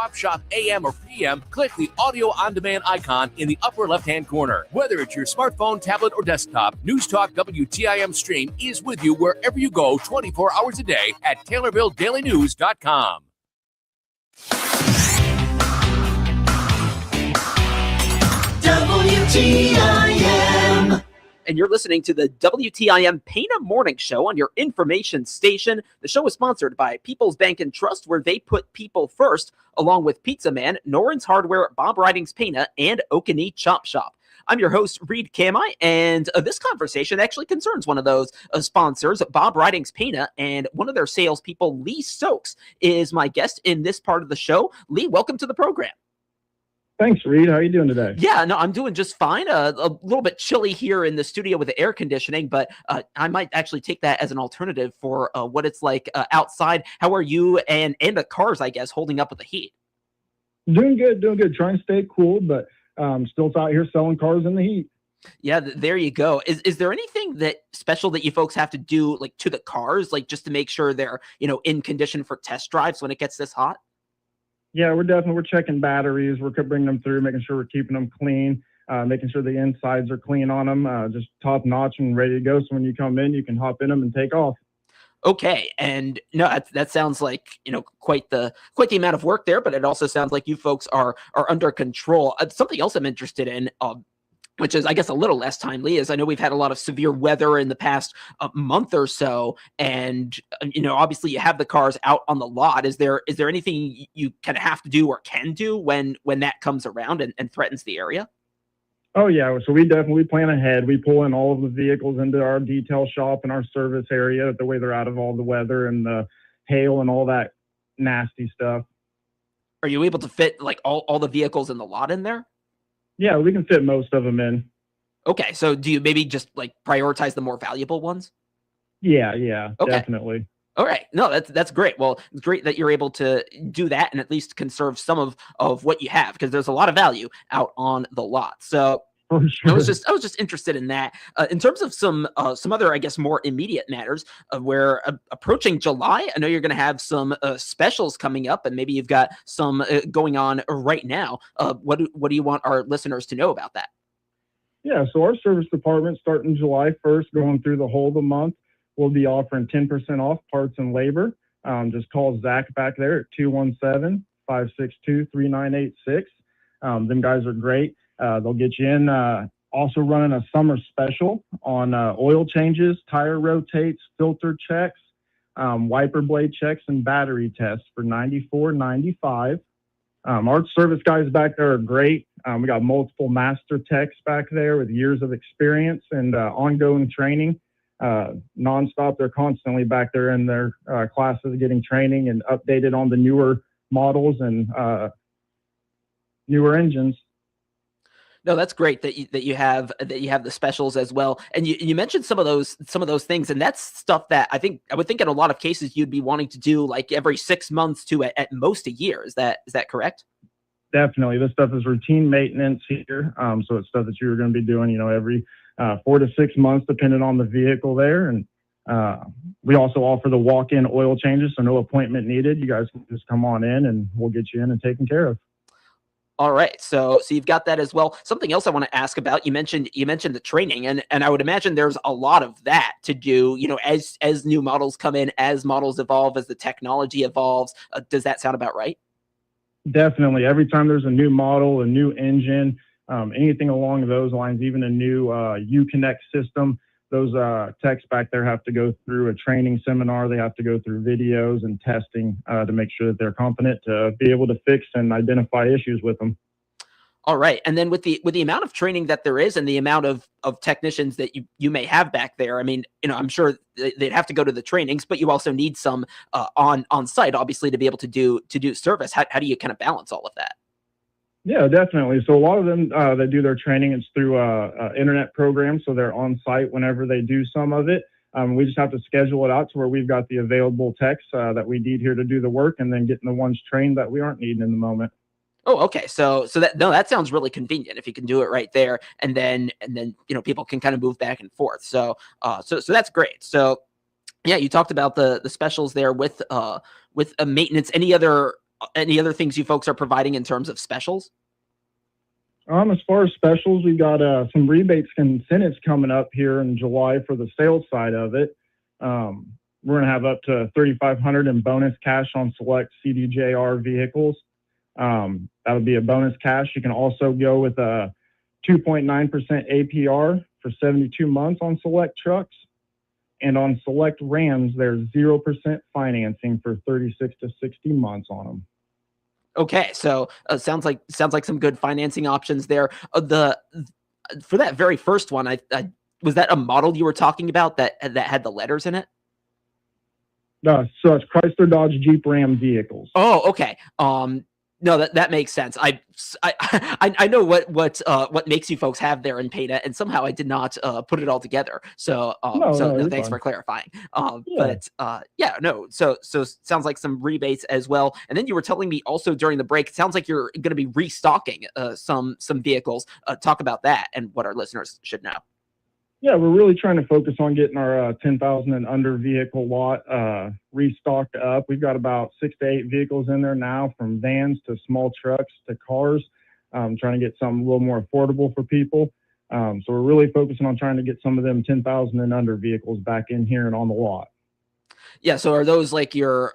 Chop Shop AM or PM, click the audio on-demand icon in the upper left-hand corner. Whether it's your smartphone, tablet, or desktop, News Talk WTIM Stream is with you wherever you go 24 hours a day at TaylorvilleDailyNews.com. WTIM. And you're listening to the WTIM Pana Morning Show on your information station. The show is sponsored by People's Bank and Trust, where they put people first, along with Pizza Man, Noren's Hardware, Bob Riding's Pana, and Okanee Chop Shop. I'm your host, Reed Kamai, and this conversation actually concerns one of those sponsors, Bob Riding's Pana, and one of their salespeople, Lee Stokes, is my guest in this part of the show. Lee, welcome to the program. Thanks, Reed. How are you doing today? Yeah, no, I'm doing just fine. A little bit chilly here in the studio with the air conditioning, but I might actually take that as an alternative for what it's like outside. How are you and the cars, I guess, holding up with the heat? Doing good. Trying to stay cool, but still out here selling cars in the heat. Yeah, there you go. Is there anything that special that you folks have to do, like to the cars, like just to make sure they're, in condition for test drives when it gets this hot? Yeah, we're checking batteries. We're bringing them through, making sure we're keeping them clean, making sure the insides are clean on them, just top notch and ready to go. So when you come in, you can hop in them and take off. Okay, and no, that sounds like quite the amount of work there, but it also sounds like you folks are under control. Something else I'm interested in, which is, I guess, a little less timely, is I know we've had a lot of severe weather in the past month or so, and obviously you have the cars out on the lot. Is there anything you kind of have to do or can do when that comes around and threatens the area? Oh yeah, so we definitely plan ahead. We pull in all of the vehicles into our detail shop and our service area, the way they're out of all the weather and the hail and all that nasty stuff. Are you able to fit like all the vehicles in the lot in there? Yeah, we can fit most of them in. Okay, so do you maybe just like prioritize the more valuable ones? Yeah, okay. Definitely. All right. No, that's great. Well, it's great that you're able to do that and at least conserve some of what you have, because there's a lot of value out on the lot. So for sure. I was just interested in that. In terms of some other, I guess, more immediate matters, we're approaching July. I know you're going to have some specials coming up, and maybe you've got some going on right now. What do you want our listeners to know about that? Yeah, so our service department starting July 1st, going through the whole of the month, we'll be offering 10% off parts and labor. Just call Zach back there at 217-562-3986. Them guys are great. They'll get you in. Also running a summer special on oil changes, tire rotates, filter checks, wiper blade checks, and battery tests for $94.95. Our service guys back there are great. We got multiple master techs back there with years of experience and ongoing training. Nonstop. They're constantly back there in their classes getting training and updated on the newer models and newer engines. No, that's great that you have the specials as well. And you mentioned some of those things, and that's stuff that I would think in a lot of cases you'd be wanting to do like every 6 months to at most a year. Is that correct? Definitely. This stuff is routine maintenance here. So it's stuff that you're going to be doing, every 4 to 6 months, depending on the vehicle there. And we also offer the walk-in oil changes, so no appointment needed. You guys can just come on in and we'll get you in and taken care of. All right. So you've got that as well. Something else I want to ask about, you mentioned the training, and I would imagine there's a lot of that to do, as new models come in, as models evolve, as the technology evolves. Does that sound about right? Definitely. Every time there's a new model, a new engine, anything along those lines, even a new Uconnect system, those techs back there have to go through a training seminar. They have to go through videos and testing to make sure that they're competent to be able to fix and identify issues with them. All right. And then with the amount of training that there is and the amount of technicians that you may have back there, I mean, I'm sure they'd have to go to the trainings, but you also need some on site, obviously, to be able to do service. How do you kind of balance all of that? Yeah, definitely. So a lot of them that do their training, it's through a internet program, so they're on site whenever they do some of it. We just have to schedule it out to where we've got the available techs that we need here to do the work, and then getting the ones trained that we aren't needing in the moment. Oh, okay. So that sounds really convenient if you can do it right there, and then people can kind of move back and forth. So that's great. So yeah, you talked about the specials there with maintenance. Any other any other things you folks are providing in terms of specials? As far as specials, we've got some rebates and incentives coming up here in July for the sales side of it. We're going to have up to $3,500 in bonus cash on select CDJR vehicles. That would be a bonus cash. You can also go with a 2.9% APR for 72 months on select trucks. And on select Rams, there's 0% financing for 36 to 60 months on them. Okay, so sounds like some good financing options there. For that very first one, I was that a model you were talking about that had the letters in it? So it's Chrysler, Dodge, Jeep, Ram vehicles. Oh, okay. No, that makes sense. I know what makes you folks have there in Pana, and somehow I did not put it all together. So no, thanks for clarifying. So sounds like some rebates as well. And then you were telling me also during the break, it sounds like you're going to be restocking some vehicles. Talk about that and what our listeners should know. Yeah, we're really trying to focus on getting our 10,000 and under vehicle lot restocked up. We've got about 6 to 8 vehicles in there now, from vans to small trucks to cars. Trying to get something a little more affordable for people. So we're really focusing on trying to get some of them 10,000 and under vehicles back in here and on the lot. Yeah. So are those like your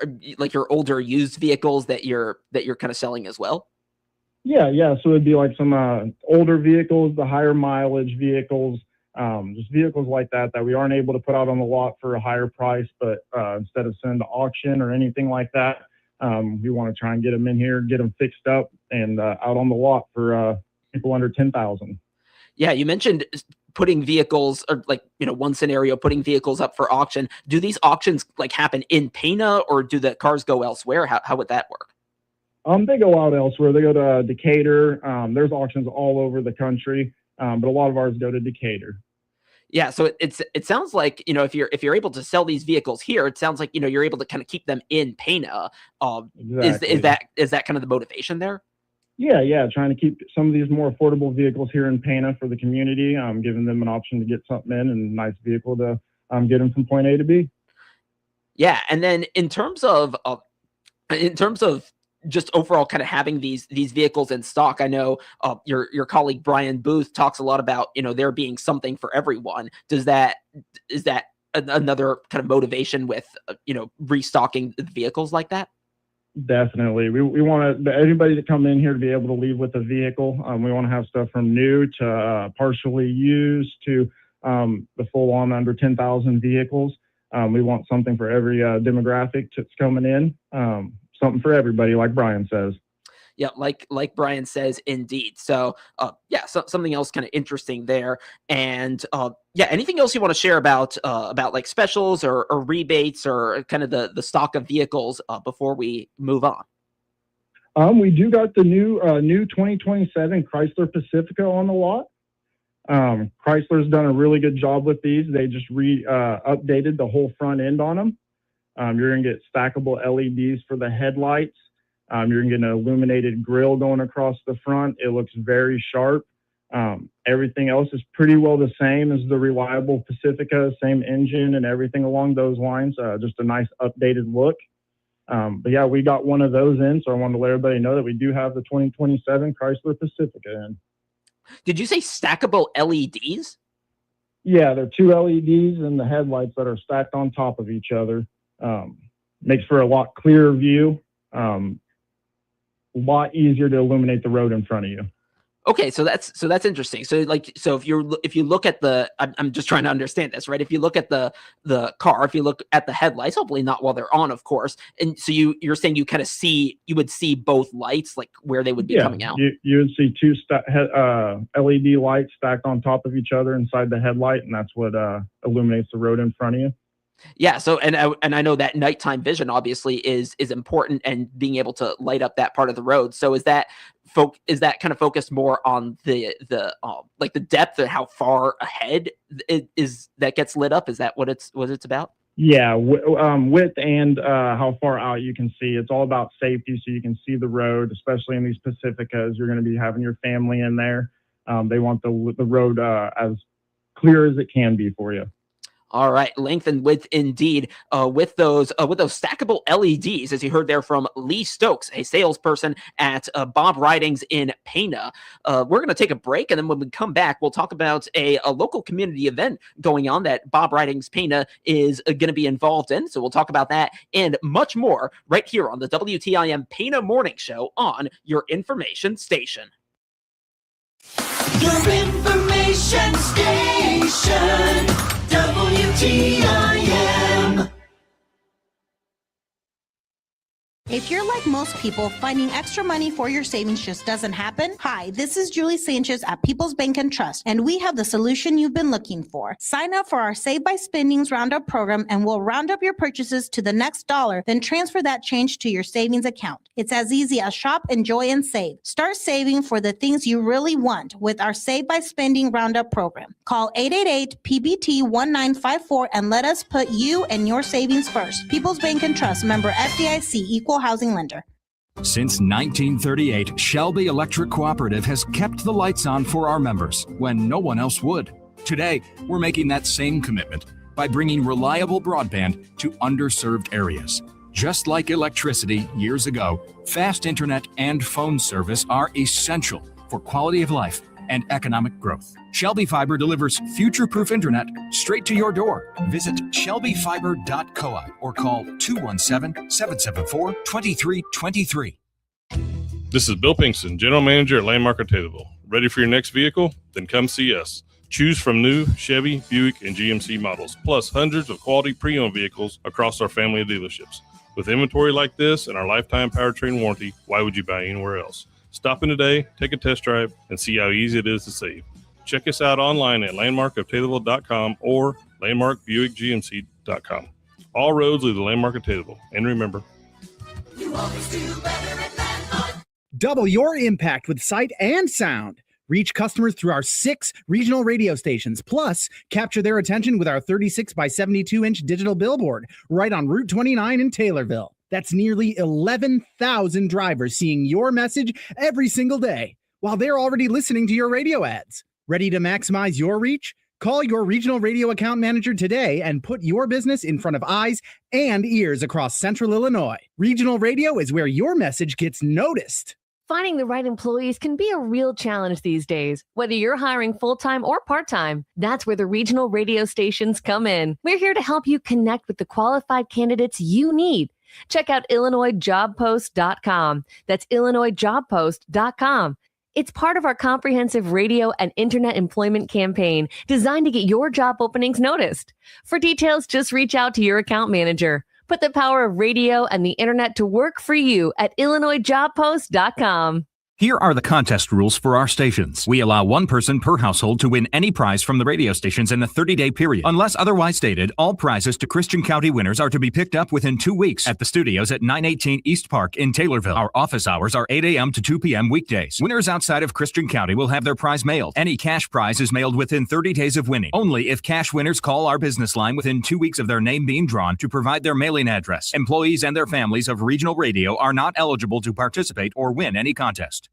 older used vehicles that you're kind of selling as well? Yeah. So it'd be like some older vehicles, the higher mileage vehicles. Just vehicles like that we aren't able to put out on the lot for a higher price, but instead of sending to auction or anything like that, we want to try and get them in here, get them fixed up and out on the lot for people under 10,000. Yeah, you mentioned putting vehicles, or one scenario, putting vehicles up for auction. Do these auctions happen in Pana, or do the cars go elsewhere? How would that work? They go out elsewhere. They go to Decatur. There's auctions all over the country, but a lot of ours go to Decatur. Yeah, so it sounds like, if you're able to sell these vehicles here, it sounds like, you're able to kind of keep them in Pana. Exactly. Is that kind of the motivation there? Yeah, trying to keep some of these more affordable vehicles here in Pana for the community, giving them an option to get something in, and a nice vehicle to get them from point A to B. Yeah, and then in terms of just overall kind of having these vehicles in stock, I know your colleague Brian Booth talks a lot about, there being something for everyone. Is that another kind of motivation with restocking vehicles like that? Definitely. We want everybody to come in here to be able to leave with a vehicle. We want to have stuff from new to partially used to the full on under 10,000 vehicles. We want something for every demographic that's coming in. Something for everybody, like Brian says. Yeah, like Brian says, indeed. So, something else kind of interesting there. And anything else you want to share about like specials or rebates or kind of the stock of vehicles before we move on? We do got the new 2027 Chrysler Pacifica on the lot. Chrysler's done a really good job with these. They just updated the whole front end on them. You're going to get stackable LEDs for the headlights. You're going to get an illuminated grille going across the front. It looks very sharp. Everything else is pretty well the same as the reliable Pacifica, same engine and everything along those lines. Just a nice updated look. But yeah, we got one of those in, so I wanted to let everybody know that we do have the 2027 Chrysler Pacifica in. Did you say stackable LEDs? Yeah, they're 2 LEDs and the headlights that are stacked on top of each other. Makes for a lot clearer view, a lot easier to illuminate the road in front of you. Okay, so that's interesting. So if you look at I'm just trying to understand this, right? If you look at the car, if you look at the headlights, hopefully not while they're on, of course. And so you're saying you would see both lights, like where they would be coming out. You would see 2 LED lights stacked on top of each other inside the headlight, and that's what illuminates the road in front of you. Yeah. So, and I know that nighttime vision obviously is important, and being able to light up that part of the road. So is that kind of focused more on the like the depth of how far ahead is that gets lit up? Is that what it's about? Yeah. Width and how far out you can see. It's all about safety, so you can see the road, especially in these Pacificas. You're going to be having your family in there. They want the road as clear as it can be for you. All right, length and width indeed. With those stackable LEDs, as you heard there from Lee Stokes, a salesperson at Bob Ridings in Pana. We're going to take a break, and then when we come back, we'll talk about a local community event going on that Bob Ridings Pana is going to be involved in. So we'll talk about that and much more right here on the WTIM Pana Morning Show on your information station. Your information station, WTIM. If you're like most people, finding extra money for your savings just doesn't happen. Hi, this is Julie Sanchez at People's Bank and Trust, and we have the solution you've been looking for. Sign up for our Save by Spendings Roundup program, and we'll round up your purchases to the next dollar, then transfer that change to your savings account. It's as easy as shop, enjoy, and save. Start saving for the things you really want with our Save by Spending Roundup program. Call 888-PBT-1954 and let us put you and your savings first. People's Bank and Trust, member FDIC, equal housing lender. Since 1938, Shelby Electric Cooperative has kept the lights on for our members when no one else would. Today, we're making that same commitment by bringing reliable broadband to underserved areas. Just like electricity years ago, fast internet and phone service are essential for quality of life and economic growth. Shelby Fiber delivers future-proof internet straight to your door. Visit shelbyfiber.coop or call 217-774-2323. This is Bill Pinkston, General Manager at Landmark of Taylorville. Ready for your next vehicle? Then come see us. Choose from new Chevy, Buick, and GMC models, plus hundreds of quality pre-owned vehicles across our family of dealerships. With inventory like this and our lifetime powertrain warranty, why would you buy anywhere else? Stop in today, take a test drive, and see how easy it is to save. Check us out online at landmarkoftaylorville.com or landmarkbuickgmc.com. All roads lead to Landmark of Taylorville. And remember, You always do better at Landmark. Double your impact with sight and sound. Reach customers through our 6 regional radio stations, plus capture their attention with our 36 by 72-inch digital billboard right on Route 29 in Taylorville. That's nearly 11,000 drivers seeing your message every single day while they're already listening to your radio ads. Ready to maximize your reach? Call your regional radio account manager today and put your business in front of eyes and ears across Central Illinois. Regional radio is where your message gets noticed. Finding the right employees can be a real challenge these days, whether you're hiring full-time or part-time. That's where the regional radio stations come in. We're here to help you connect with the qualified candidates you need. Check out IllinoisJobPost.com. That's IllinoisJobPost.com. It's part of our comprehensive radio and internet employment campaign designed to get your job openings noticed. For details, just reach out to your account manager. Put the power of radio and the internet to work for you at IllinoisJobPost.com. Here are the contest rules for our stations. We allow one person per household to win any prize from the radio stations in a 30-day period. Unless otherwise stated, all prizes to Christian County winners are to be picked up within 2 weeks at the studios at 918 East Park in Taylorville. Our office hours are 8 a.m. to 2 p.m. weekdays. Winners outside of Christian County will have their prize mailed. Any cash prize is mailed within 30 days of winning. Only if cash winners call our business line within 2 weeks of their name being drawn to provide their mailing address. Employees and their families of regional radio are not eligible to participate or win any contest.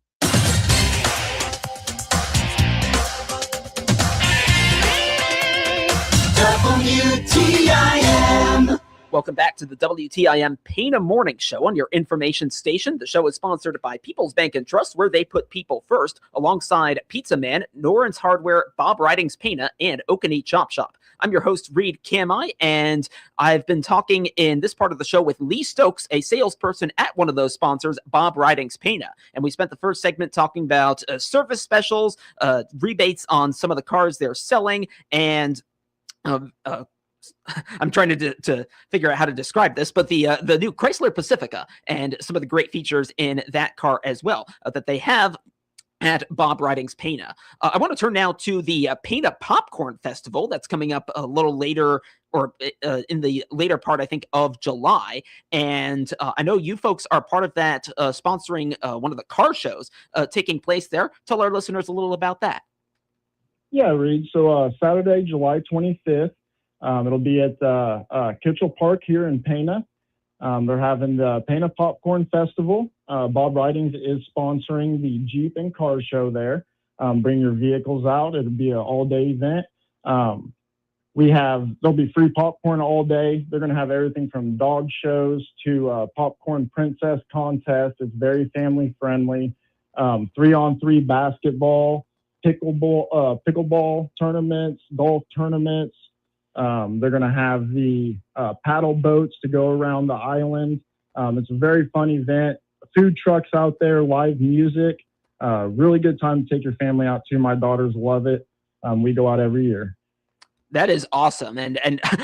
WTIM. Welcome back to the WTIM Pana Morning Show on your information station. The show is sponsored by People's Bank and Trust, where they put people first, alongside Pizza Man, Noren's Hardware, Bob Ridings Pana, and Okanee Chop Shop. I'm your host, Reed Kamai, and I've been talking in this part of the show with Lee Stokes, a salesperson at one of those sponsors, Bob Ridings Pana. And we spent the first segment talking about service specials, rebates on some of the cars they're selling, and I'm trying to figure out how to describe this, but the new Chrysler Pacifica and some of the great features in that car as well that they have at Bob Ridings Pana. I want to turn now to the Pana Popcorn Festival that's coming up a little later, or in the later part, I think, of July. And I know you folks are part of that, sponsoring one of the car shows taking place there. Tell our listeners a little about that. Yeah, Reed. So Saturday, July 25th, it'll be at Kitchell Park here in Pana. They're having the Pana Popcorn Festival. Bob Ridings is sponsoring the Jeep and car show there. Bring your vehicles out. It'll be an all-day event. There'll be free popcorn all day. They're going to have everything from dog shows to popcorn princess contest. It's very family friendly. 3-on-3 basketball, pickleball tournaments, golf tournaments. They're going to have the paddle boats to go around the island. It's a very fun event. Food trucks out there, live music. Really good time to take your family out to. My daughters love it. We go out every year. That is awesome. And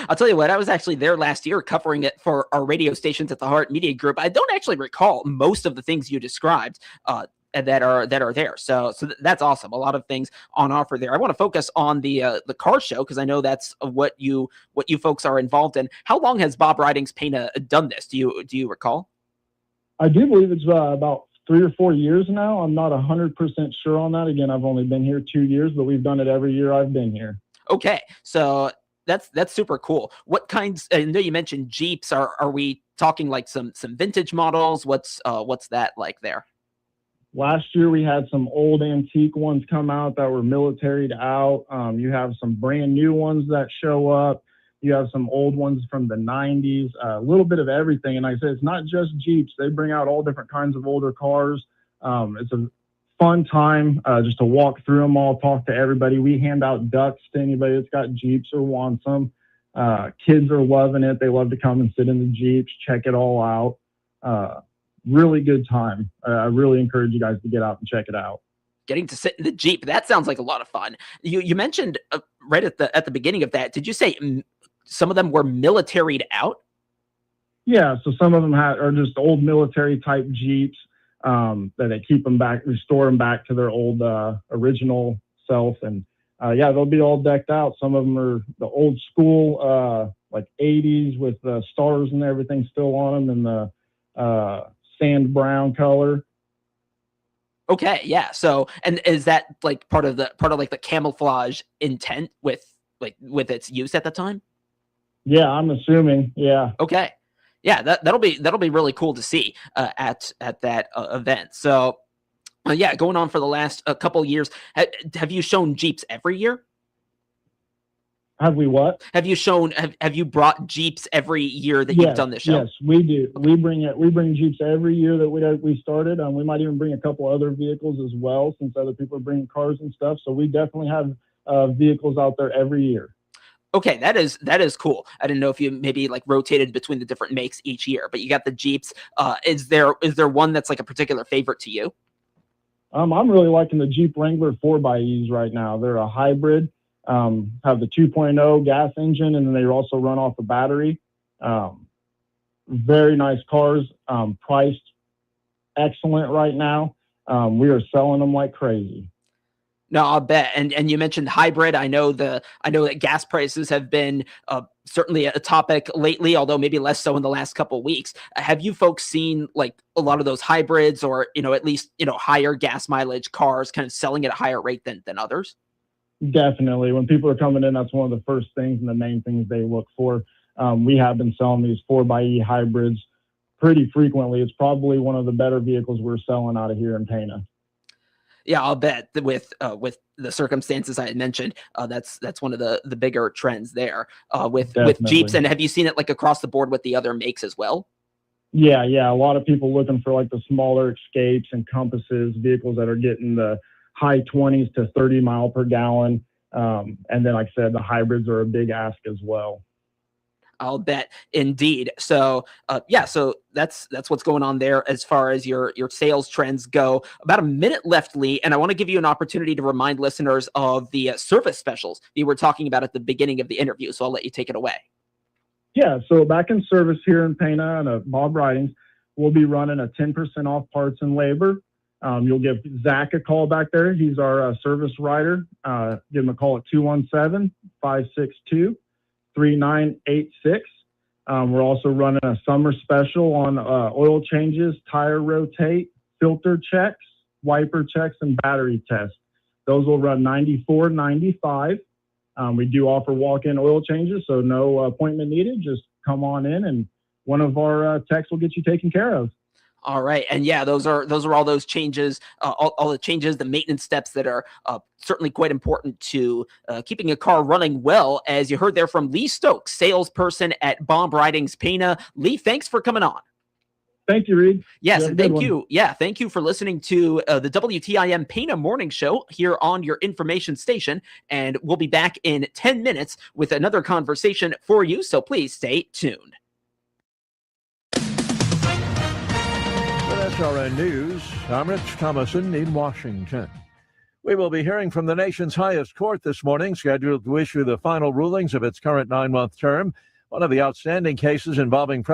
I'll tell you what, I was actually there last year covering it for our radio stations at the Heart Media Group. I don't actually recall most of the things you described that are there. So that's awesome. A lot of things on offer there. I want to focus on the car show because I know that's what you folks are involved in. How long has Bob Ridings Pana done this? Do you recall? I do believe it's about 3 or 4 years now. I'm not 100% sure on that. Again, I've only been here 2 years, but we've done it every year I've been here. Okay, so that's super cool. What kinds? I know you mentioned Jeeps. Are we talking like some vintage models? What's that like there? Last year we had some old antique ones come out that were militaried out. You have some brand new ones that show up. You have some old ones from the 90s. A little bit of everything. And like I said, it's not just Jeeps. They bring out all different kinds of older cars. It's a fun time just to walk through them all, talk to everybody. We hand out ducks to anybody that's got Jeeps or wants them. Kids are loving it. They love to come and sit in the Jeeps, check it all out. Really good time. I really encourage you guys to get out and check it out. Getting to sit in the Jeep, that sounds like a lot of fun. You mentioned right at the beginning of that, did you say some of them were militaried out? Yeah, so some of them are just old military type Jeeps. That they keep them back, restore them back to their old original self. And they'll be all decked out. Some of them are the old school, like 80s with the stars and everything still on them and the sand brown color. Okay, yeah. So, and is that like part of like the camouflage intent with its use at the time? Yeah, I'm assuming. Yeah. Okay. Yeah, that'll be really cool to see at that event. So, going on for the last couple years, have you shown Jeeps every year? Have we what? Have you brought Jeeps every year that you've done this show? Yes, we do. We bring Jeeps every year that we started. We might even bring a couple other vehicles as well, since other people are bringing cars and stuff. So we definitely have vehicles out there every year. Okay, that is cool. I didn't know if you maybe like rotated between the different makes each year, but you got the Jeeps. Is there one that's like a particular favorite to you? I'm really liking the Jeep Wrangler 4xEs right now. They're a hybrid, have the 2.0 gas engine, and then they also run off a battery. Very nice cars, priced excellent right now. We are selling them like crazy. No, I'll bet. And you mentioned hybrid. I know that gas prices have been certainly a topic lately, although maybe less so in the last couple of weeks. Have you folks seen like a lot of those hybrids or, at least, higher gas mileage cars kind of selling at a higher rate than others? Definitely. When people are coming in, that's one of the first things and the main things they look for. We have been selling these 4xE hybrids pretty frequently. It's probably one of the better vehicles we're selling out of here in Pana. Yeah, I'll bet that with the circumstances I had mentioned, that's one of the bigger trends there with Jeeps. And have you seen it like across the board with the other makes as well? Yeah. A lot of people looking for like the smaller Escapes and Compasses, vehicles that are getting the high 20s to 30 mile per gallon. And then, like I said, the hybrids are a big ask as well. I'll bet indeed. So so that's what's going on there as far as your sales trends go. About a minute left, Lee, and I want to give you an opportunity to remind listeners of the service specials you were talking about at the beginning of the interview. So I'll let you take it away. Yeah, so back in service here in Pana and Bob Ridings, we'll be running a 10% off parts and labor. You'll give Zach a call back there. He's our service writer. Give him a call at 217-562-3986. We're also running a summer special on oil changes, tire rotate, filter checks, wiper checks, and battery tests. Those will run $94.95. We do offer walk-in oil changes, so no appointment needed. Just come on in, and one of our techs will get you taken care of. All right. And yeah, those are all those changes, all the changes, the maintenance steps that are certainly quite important to keeping a car running well, as you heard there from Lee Stokes, salesperson at Bomb Ridings Pana. Lee, thanks for coming on. Thank you, Reed. Yes, and thank you. Yeah, thank you for listening to the WTIM Pana Morning Show here on your information station. And we'll be back in 10 minutes with another conversation for you. So please stay tuned. With SRN News, I'm Rich Thomason in Washington. We will be hearing from the nation's highest court this morning, scheduled to issue the final rulings of its current 9-month term. One of the outstanding cases involving President